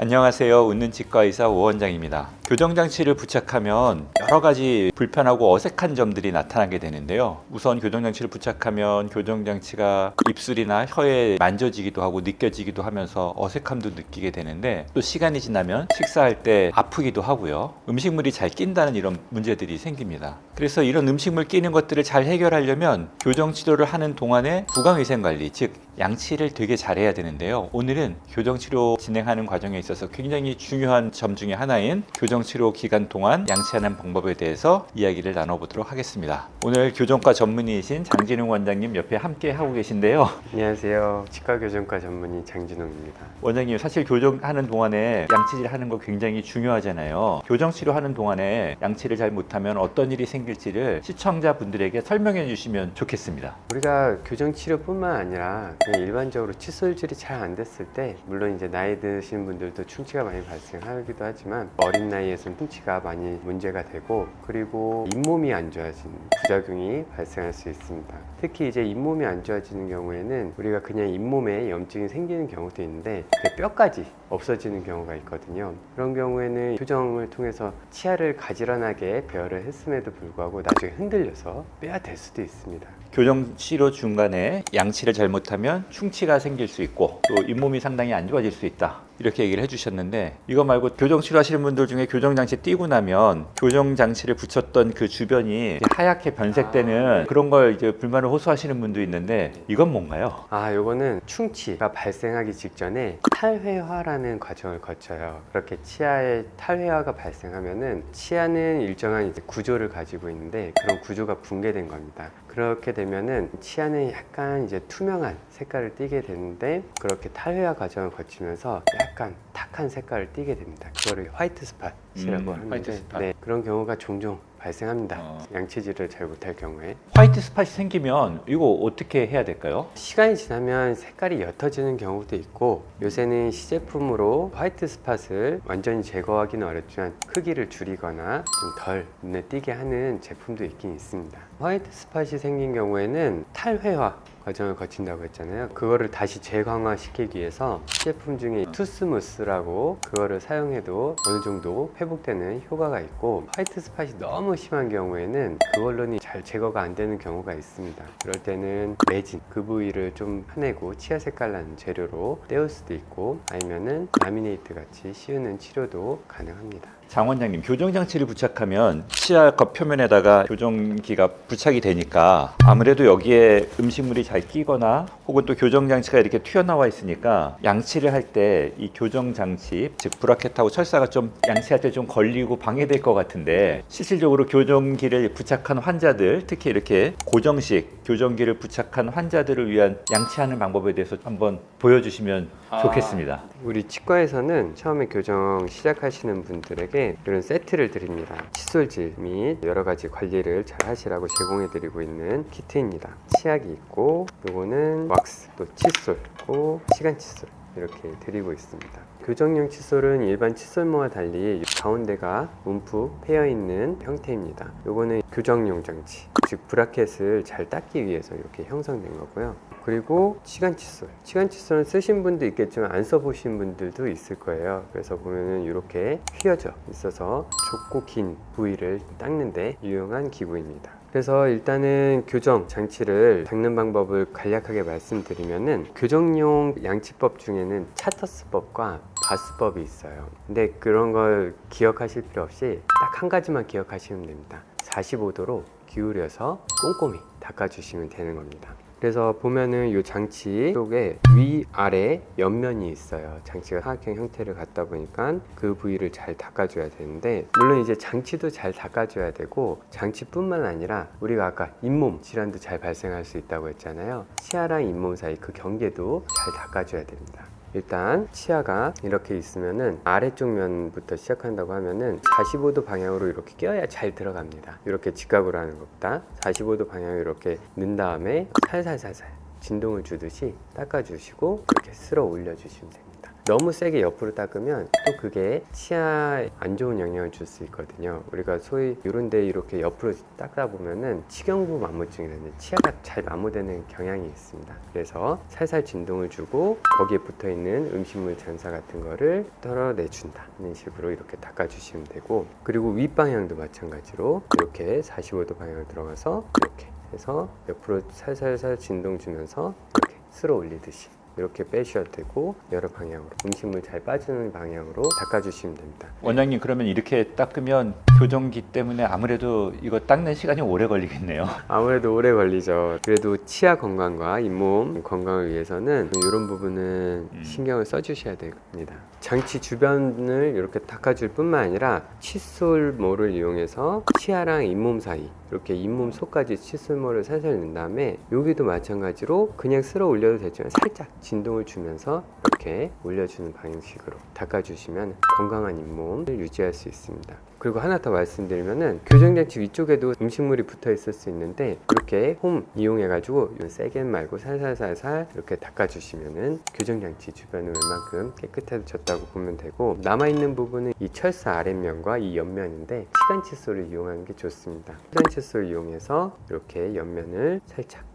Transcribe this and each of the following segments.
안녕하세요. 웃는 치과의사 오원장입니다. 교정장치를 부착하면 여러 가지 불편하고 어색한 점들이 나타나게 되는데요. 우선 교정장치를 부착하면 교정장치가 입술이나 혀에 만져지기도 하고 느껴지기도 하면서 어색함도 느끼게 되는데, 또 시간이 지나면 식사할 때 아프기도 하고요. 음식물이 잘 낀다는 이런 문제들이 생깁니다. 그래서 이런 음식물 끼는 것들을 잘 해결하려면 교정치료를 하는 동안에 구강위생관리, 즉 양치를 되게 잘해야 되는데요. 오늘은 교정치료 진행하는 과정에 있어서 굉장히 중요한 점 중에 하나인 교정치료 기간 동안 양치하는 방법에 대해서 이야기를 나눠보도록 하겠습니다. 오늘 교정과 전문의이신 장진웅 원장님 옆에 함께 하고 계신데요. 안녕하세요. 치과교정과 전문의 장진웅입니다. 원장님, 사실 교정하는 동안에 양치질 하는 거 굉장히 중요하잖아요. 교정치료 하는 동안에 양치를 잘 못하면 어떤 일이 생길지를 시청자분들에게 설명해 주시면 좋겠습니다. 우리가 교정치료뿐만 아니라 그냥 일반적으로 칫솔질이 잘 안 됐을 때, 물론 이제 나이 드신 분들도 충치가 많이 발생하기도 하지만 어린 나이에서는 충치가 많이 문제가 되고, 그리고 잇몸이 안 좋아지는 부작용이 발생할 수 있습니다. 특히 이제 잇몸이 안 좋아지는 경우에는 우리가 그냥 잇몸에 염증이 생기는 경우도 있는데 그 뼈까지 없어지는 경우가 있거든요. 그런 경우에는 교정을 통해서 치아를 가지런하게 배열을 했음에도 불구하고 나중에 흔들려서 빼야 될 수도 있습니다. 교정치료 중간에 양치를 잘못하면 충치가 생길 수 있고 또 잇몸이 상당히 안 좋아질 수 있다, 이렇게 얘기를 해주셨는데, 이거 말고 교정치료 하시는 분들 중에 교정장치 띄고 나면 교정장치를 붙였던 그 주변이 하얗게 변색되는 그런 걸 이제 불만을 호소하시는 분도 있는데, 이건 뭔가요? 요거는 충치가 발생하기 직전에 탈회화라는 과정을 거쳐요. 그렇게 치아에 탈회화가 발생하면은 치아는 일정한 이제 구조를 가지고 있는데 그런 구조가 붕괴된 겁니다. 그렇게 되면은 치아는 약간 이제 투명한 색깔을 띠게 되는데, 그렇게 탈회화 과정을 거치면서 약간 탁한 색깔을 띠게 됩니다. 그거를 화이트 스팟이라고 하는데, 화이트 스팟. 네, 그런 경우가 종종 발생합니다. 양치질을 잘 못할 경우에. 화이트 스팟이 생기면 이거 어떻게 해야 될까요? 시간이 지나면 색깔이 옅어지는 경우도 있고, 요새는 시제품으로 화이트 스팟을 완전히 제거하기는 어렵지만 크기를 줄이거나 좀 덜 눈에 띄게 하는 제품도 있긴 있습니다. 화이트 스팟이 생긴 경우에는 탈회화 과정을 거친다고 했잖아요. 그거를 다시 재강화시키기 위해서 시제품 중에 투스무스라고, 그거를 사용해도 어느 정도 회복되는 효과가 있고, 화이트 스팟이 너무 심한 경우에는 그걸로는 잘 제거가 안 되는 경우가 있습니다. 그럴 때는 레진, 그 부위를 좀 파내고 치아 색깔 나는 재료로 떼울 수도 있고, 아니면은 라미네이트 같이 씌우는 치료도 가능합니다. 장 원장님, 교정장치를 부착하면 치아 겉표면에다가 교정기가 부착이 되니까 아무래도 여기에 음식물이 잘 끼거나 혹은 또 교정장치가 이렇게 튀어나와 있으니까 양치를 할 때 이 교정장치, 즉 브라켓하고 철사가 좀 양치할 때 좀 걸리고 방해될 것 같은데, 실질적으로 교정기를 부착한 환자들, 특히 이렇게 고정식 교정기를 부착한 환자들을 위한 양치하는 방법에 대해서 한번 보여주시면 좋겠습니다. 우리 치과에서는 처음에 교정 시작하시는 분들에게 이런 세트를 드립니다. 칫솔질 및 여러 가지 관리를 잘 하시라고 제공해 드리고 있는 키트입니다. 치약이 있고, 요거는 왁스, 또 칫솔, 또 시간 칫솔 이렇게 드리고 있습니다. 교정용 칫솔은 일반 칫솔모와 달리 가운데가 움푹 패여 있는 형태입니다. 요거는 교정용 장치, 즉 브라켓을 잘 닦기 위해서 이렇게 형성된 거고요. 그리고 시간 칫솔, 시간 칫솔은 쓰신 분도 있겠지만 안 써보신 분들도 있을 거예요. 그래서 보면은 이렇게 휘어져 있어서 좁고 긴 부위를 닦는데 유용한 기구입니다. 그래서 일단은 교정 장치를 닦는 방법을 간략하게 말씀드리면은, 교정용 양치법 중에는 차터스법과 바스법이 있어요. 근데 그런 걸 기억하실 필요 없이 딱 한 가지만 기억하시면 됩니다. 45도로 기울여서 꼼꼼히 닦아주시면 되는 겁니다. 그래서 보면은 이 장치 쪽에 위아래 옆면이 있어요. 장치가 사각형 형태를 갖다 보니까 그 부위를 잘 닦아줘야 되는데, 물론 이제 장치도 잘 닦아줘야 되고, 장치뿐만 아니라 우리가 아까 잇몸 질환도 잘 발생할 수 있다고 했잖아요. 치아랑 잇몸 사이 그 경계도 잘 닦아줘야 됩니다. 일단 치아가 이렇게 있으면은 아래쪽 면부터 시작한다고 하면은 45도 방향으로 이렇게 껴야 잘 들어갑니다. 이렇게 직각으로 하는 것보다 45도 방향으로 이렇게 넣은 다음에 살살살살 진동을 주듯이 닦아주시고 이렇게 쓸어 올려주시면 됩니다. 너무 세게 옆으로 닦으면 또 그게 치아에 안 좋은 영향을 줄 수 있거든요. 우리가 소위 이런 데 이렇게 옆으로 닦다 보면은 치경부 마모증이 되는 치아가 잘 마모되는 경향이 있습니다. 그래서 살살 진동을 주고 거기에 붙어 있는 음식물 잔사 같은 거를 털어내준다 이런 식으로 이렇게 닦아주시면 되고, 그리고 윗방향도 마찬가지로 이렇게 45도 방향으로 들어가서 이렇게 해서 옆으로 살살살 진동 주면서 이렇게 쓸어 올리듯이 이렇게 빼셔도 되고, 여러 방향으로 음식물 잘 빠지는 방향으로 닦아주시면 됩니다. 원장님, 그러면 이렇게 닦으면 교정기 때문에 아무래도 이거 닦는 시간이 오래 걸리겠네요. 아무래도 오래 걸리죠. 그래도 치아 건강과 잇몸 건강을 위해서는 이런 부분은 신경을 써주셔야 됩니다. 장치 주변을 이렇게 닦아줄 뿐만 아니라 칫솔모를 이용해서 치아랑 잇몸 사이, 이렇게 잇몸 속까지 칫솔모를 살살 넣은 다음에 여기도 마찬가지로 그냥 쓸어 올려도 되지만 살짝 진동을 주면서 이렇게 올려주는 방식으로 닦아주시면 건강한 잇몸을 유지할 수 있습니다. 그리고 하나 더 말씀드리면은 교정장치 위쪽에도 음식물이 붙어 있을 수 있는데, 이렇게 홈 이용해 가지고 세게 말고 살살살살 이렇게 닦아주시면은 교정장치 주변을 웬만큼 깨끗해졌다고 보면 되고, 남아있는 부분은 이 철사 아랫면과 이 옆면인데 치간 칫솔을 이용하는 게 좋습니다. 치간 칫솔을 이용해서 이렇게 옆면을 살짝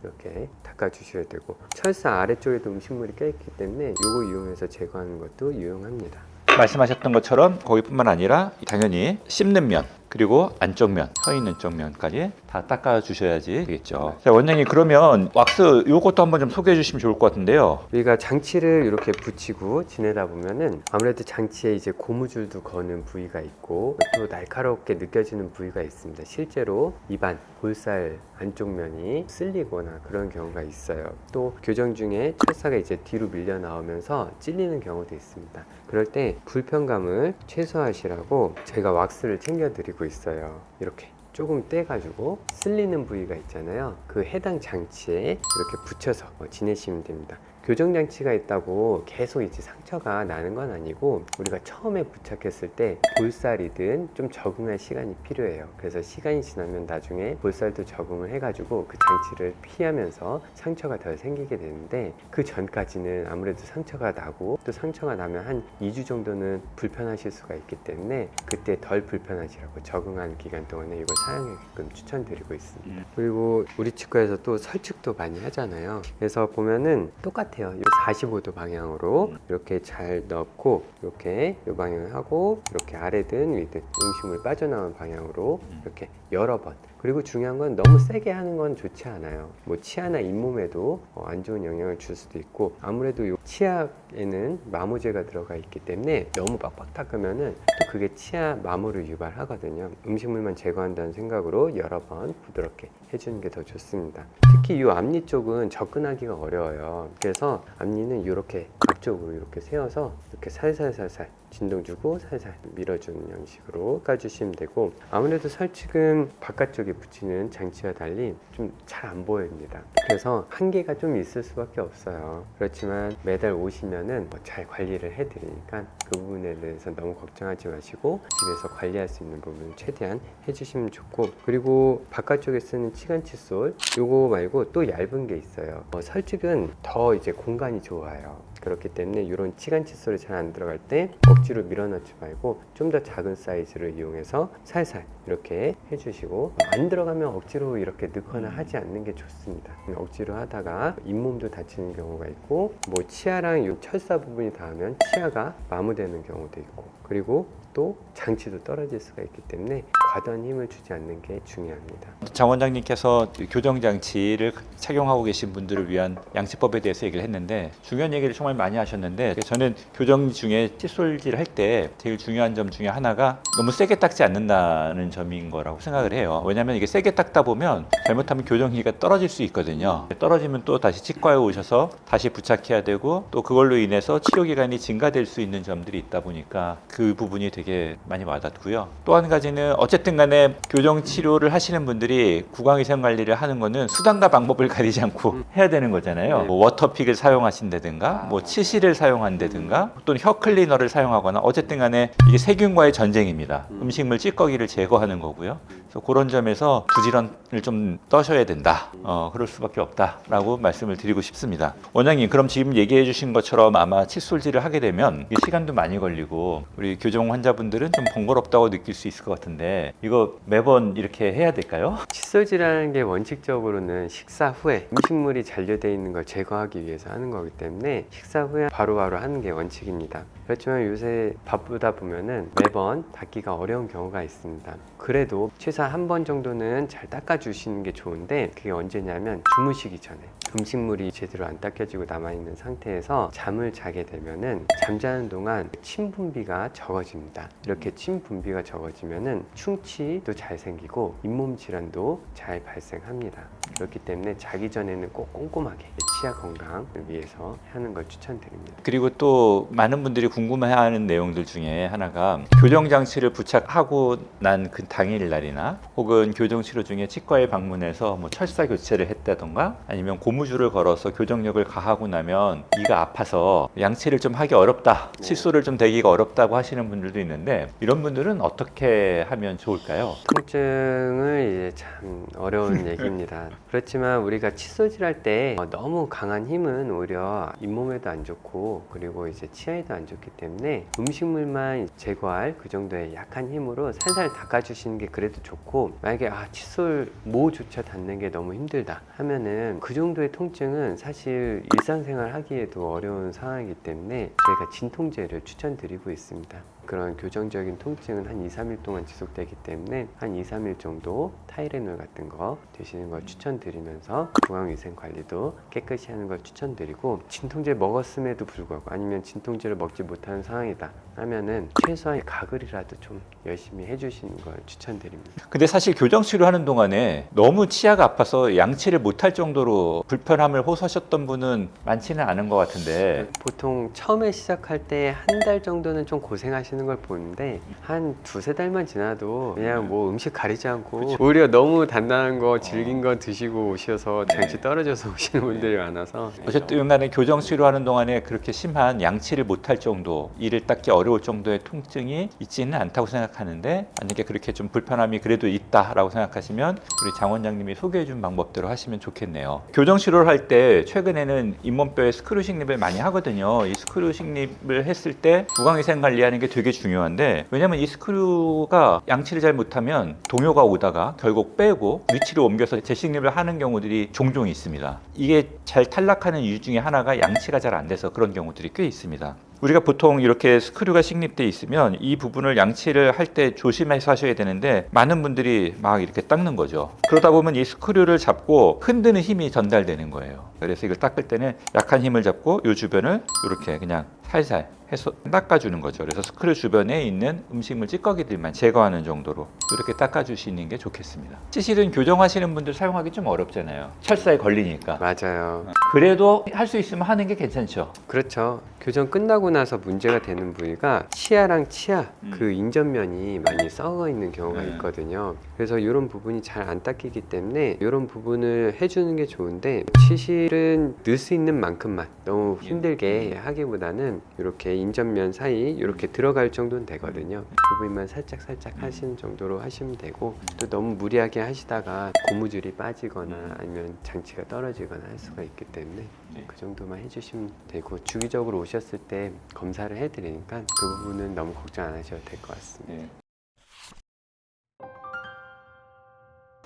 이렇게 닦아주셔야 되고, 철사 아래쪽에도 음식물이 껴있기 때문에 이거 이용해서 제거하는 것도 유용합니다. 말씀하셨던 것처럼 거기뿐만 아니라 당연히 씹는 면, 그리고 안쪽 면, 서 있는 쪽 면까지 다 닦아 주셔야지 되겠죠. 자, 원장님, 그러면 왁스 요것도 한번 좀 소개해 주시면 좋을 것 같은데요. 우리가 장치를 이렇게 붙이고 지내다 보면은 아무래도 장치에 이제 고무줄도 거는 부위가 있고 또 날카롭게 느껴지는 부위가 있습니다. 실제로 입안, 볼살 안쪽 면이 쓸리거나 그런 경우가 있어요. 또 교정 중에 철사가 이제 뒤로 밀려 나오면서 찔리는 경우도 있습니다. 그럴 때 불편감을 최소화하시라고 제가 왁스를 챙겨드리고 있어요. 이렇게 조금 떼가지고 쓸리는 부위가 있잖아요. 그 해당 장치에 이렇게 붙여서 지내시면 됩니다. 교정장치가 있다고 계속 이제 상처가 나는 건 아니고, 우리가 처음에 부착했을 때 볼살이든 좀 적응할 시간이 필요해요. 그래서 시간이 지나면 나중에 볼살도 적응을 해가지고 그 장치를 피하면서 상처가 덜 생기게 되는데, 그 전까지는 아무래도 상처가 나고 또 상처가 나면 한 2주 정도는 불편하실 수가 있기 때문에 그때 덜 불편하시라고 적응하는 기간 동안에 이걸 사용하게끔 추천드리고 있습니다. 그리고 우리 치과에서 또 설측도 많이 하잖아요. 그래서 보면은 똑같아요. 이 45도 방향으로 이렇게 잘 넣고 이렇게 이 방향을 하고, 이렇게 아래든 위든 음식물 빠져나오는 방향으로 이렇게 여러 번. 그리고 중요한 건 너무 세게 하는 건 좋지 않아요. 뭐 치아나 잇몸에도 안 좋은 영향을 줄 수도 있고, 아무래도 이 치아에는 마모제가 들어가 있기 때문에 너무 빡빡 닦으면은 또 그게 치아 마모를 유발하거든요. 음식물만 제거한다는 생각으로 여러 번 부드럽게 해주는 게 더 좋습니다. 특히 이 앞니 쪽은 접근하기가 어려워요. 그래서 앞니는 이렇게 앞쪽으로 이렇게 세워서 이렇게 살살살살 진동 주고 살살 밀어주는 형식으로 깎아주시면 되고, 아무래도 설측은 바깥쪽에 붙이는 장치와 달리 좀 잘 안 보입니다. 그래서 한계가 좀 있을 수밖에 없어요. 그렇지만 매달 오시면은 잘 관리를 해드리니까 그 부분에 대해서 너무 걱정하지 마시고 집에서 관리할 수 있는 부분을 최대한 해주시면 좋고, 그리고 바깥쪽에 쓰는 치간 칫솔 요거 말고 또 얇은 게 있어요. 설측은 더 이제 공간이 좋아요. 그렇기 때문에 이런 치간 칫솔이 잘 안 들어갈 때 억지로 밀어넣지 말고 좀 더 작은 사이즈를 이용해서 살살 이렇게 해주시고, 안 들어가면 억지로 이렇게 넣거나 하지 않는 게 좋습니다. 억지로 하다가 잇몸도 다치는 경우가 있고, 뭐 치아랑 이 철사 부분이 닿으면 치아가 마모되는 경우도 있고, 그리고 또 장치도 떨어질 수가 있기 때문에 과도한 힘을 주지 않는 게 중요합니다. 장 원장님께서 교정장치를 착용하고 계신 분들을 위한 양치법에 대해서 얘기를 했는데, 중요한 얘기를 정말 많이 하셨는데, 저는 교정 중에 칫솔질 할 때 제일 중요한 점 중에 하나가 너무 세게 닦지 않는다는 점인 거라고 생각을 해요. 왜냐하면 이게 세게 닦다 보면 잘못하면 교정기가 떨어질 수 있거든요. 떨어지면 또 다시 치과에 오셔서 다시 부착해야 되고, 또 그걸로 인해서 치료기간이 증가될 수 있는 점들이 있다 보니까 그 부분이 되게 많이 와닿고요. 또 한 가지는 어쨌든 간에 교정 치료를 하시는 분들이 구강위생 관리를 하는 거는 수단과 방법을 가리지 않고 해야 되는 거잖아요. 뭐 워터픽을 사용하신다든가, 뭐 뭐 치실을 사용한다든가 또는 혀 클리너를 사용하거나 어쨌든 간에 이게 세균과의 전쟁입니다. 음식물 찌꺼기를 제거하는 거고요. 그래서 그런 점에서 부지런을 좀 떠셔야 된다. 그럴 수밖에 없다라고 말씀을 드리고 싶습니다. 원장님, 그럼 지금 얘기해 주신 것처럼 아마 칫솔질을 하게 되면 이게 시간도 많이 걸리고 우리 교정 환자분들은 좀 번거롭다고 느낄 수 있을 것 같은데 이거 매번 이렇게 해야 될까요? 칫솔질하는 게 원칙적으로는 식사 후에 음식물이 잔류되어 있는 걸 제거하기 위해서 하는 거기 때문에 식사 후에 바로바로 하는 게 원칙입니다. 그렇지만 요새 바쁘다 보면은 매번 닦기가 어려운 경우가 있습니다. 그래도 최소한 한 번 정도는 잘 닦아주시는 게 좋은데 그게 언제냐면 주무시기 전에 음식물이 제대로 안 닦여지고 남아있는 상태에서 잠을 자게 되면은 잠자는 동안 침 분비가 적어집니다. 이렇게 침 분비가 적어지면은 충치도 잘 생기고 잇몸 질환도 잘 발생합니다. 그렇기 때문에 자기 전에는 꼭 꼼꼼하게 치아 건강을 위해서 하는 걸 추천드립니다. 그리고 또 많은 분들이 궁금해하는 내용들 중에 하나가 교정 장치를 부착하고 난 그 당일 날이나 혹은 교정 치료 중에 치과에 방문해서 뭐 철사 교체를 했다던가 아니면 고무줄을 걸어서 교정력을 가하고 나면 이가 아파서 양치를 좀 하기 어렵다, 칫솔을 좀 대기가 어렵다고 하시는 분들도 있는데 이런 분들은 어떻게 하면 좋을까요? 통증을 이제 참 어려운 얘기입니다. 그렇지만 우리가 칫솔질 할 때 너무 강한 힘은 오히려 잇몸에도 안 좋고 그리고 이제 치아에도 안 좋기 때문에 음식물만 제거할 그 정도의 약한 힘으로 살살 닦아주시는 게 그래도 좋고, 만약에 칫솔 모조차 닿는 게 너무 힘들다 하면은 그 정도의 통증은 사실 일상생활 하기에도 어려운 상황이기 때문에 저희가 진통제를 추천드리고 있습니다. 그런 교정적인 통증은 한 2, 3일 동안 지속되기 때문에 한 2, 3일 정도 타이레놀 같은 거 드시는 걸 추천드리면서 구강위생 관리도 깨끗이 하는 걸 추천드리고, 진통제 먹었음에도 불구하고 아니면 진통제를 먹지 못하는 상황이다 하면은 최소한 가글이라도 좀 열심히 해주시는 걸 추천드립니다. 근데 사실 교정 치료하는 동안에 너무 치아가 아파서 양치를 못할 정도로 불편함을 호소하셨던 분은 많지는 않은 것 같은데 보통 처음에 시작할 때 한 달 정도는 좀 고생하시는 걸 보는데 한 두세 달만 지나도 그냥 뭐 음식 가리지 않고 오히려 너무 단단한 거 질긴 거 드시고 오셔서 장치 떨어져서 오시는 분들이 많아서 어쨌든 간에 교정 치료하는 동안에 그렇게 심한 양치를 못할 정도, 이를 닦기 어려울 정도의 통증이 있지는 않다고 생각하는데 만약에 그렇게 좀 불편함이 그래도 있다라고 생각하시면 우리 장 원장님이 소개해 준 방법대로 하시면 좋겠네요. 교정 치료를 할 때 최근에는 잇몸뼈에 스크류 식립을 많이 하거든요. 이 스크류 식립을 했을 때 구강위생 관리하는 게 되게 중요한데, 왜냐면 이 스크류가 양치를 잘 못하면 동요가 오다가 결국 빼고 위치를 옮겨서 재식립을 하는 경우들이 종종 있습니다. 이게 잘 탈락하는 이유 중에 하나가 양치가 잘 안 돼서 그런 경우들이 꽤 있습니다. 우리가 보통 이렇게 스크류가 식립돼 있으면 이 부분을 양치를 할 때 조심해서 하셔야 되는데 많은 분들이 막 이렇게 닦는 거죠. 그러다 보면 이 스크류를 잡고 흔드는 힘이 전달되는 거예요. 그래서 이걸 닦을 때는 약한 힘을 잡고 이 주변을 이렇게 그냥 살살 해서 닦아주는 거죠. 그래서 스크류 주변에 있는 음식물 찌꺼기들만 제거하는 정도로 이렇게 닦아주시는 게 좋겠습니다. 치실은 교정하시는 분들 사용하기 좀 어렵잖아요. 철사에 걸리니까. 맞아요. 그래도 할 수 있으면 하는 게 괜찮죠. 그렇죠. 교정 끝나고 나서 문제가 되는 부위가 치아랑 치아 그 인접면이 많이 썩어 있는 경우가 있거든요. 그래서 이런 부분이 잘 안 닦이기 때문에 이런 부분을 해주는 게 좋은데, 치실은 넣을 수 있는 만큼만 너무 힘들게 하기보다는 이렇게 인접면 사이 이렇게 들어갈 정도는 되거든요. 그 부분만 살짝 하시는 정도로 하시면 되고, 또 너무 무리하게 하시다가 고무줄이 빠지거나 아니면 장치가 떨어지거나 할 수가 있기 때문에 그 정도만 해주시면 되고, 주기적으로 오셨을 때 검사를 해드리니까 그 부분은 너무 걱정 안 하셔도 될 것 같습니다.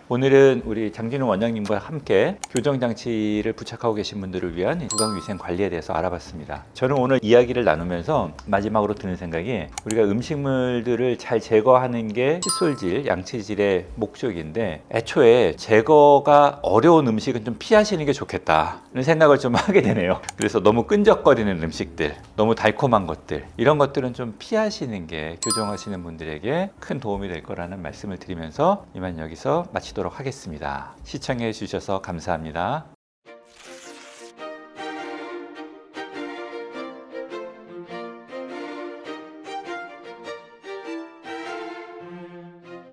오늘은 우리 장진우 원장님과 함께 교정장치를 부착하고 계신 분들을 위한 구강위생 관리에 대해서 알아봤습니다. 저는 오늘 이야기를 나누면서 마지막으로 드는 생각이, 우리가 음식물들을 잘 제거하는 게 칫솔질, 양치질의 목적인데 애초에 제거가 어려운 음식은 좀 피하시는 게 좋겠다는 생각을 좀 하게 되네요. 그래서 너무 끈적거리는 음식들, 너무 달콤한 것들, 이런 것들은 좀 피하시는 게 교정하시는 분들에게 큰 도움이 될 거라는 말씀을 드리면서 이만 여기서 마치도록 하겠습니다. 시청해 주셔서 감사합니다.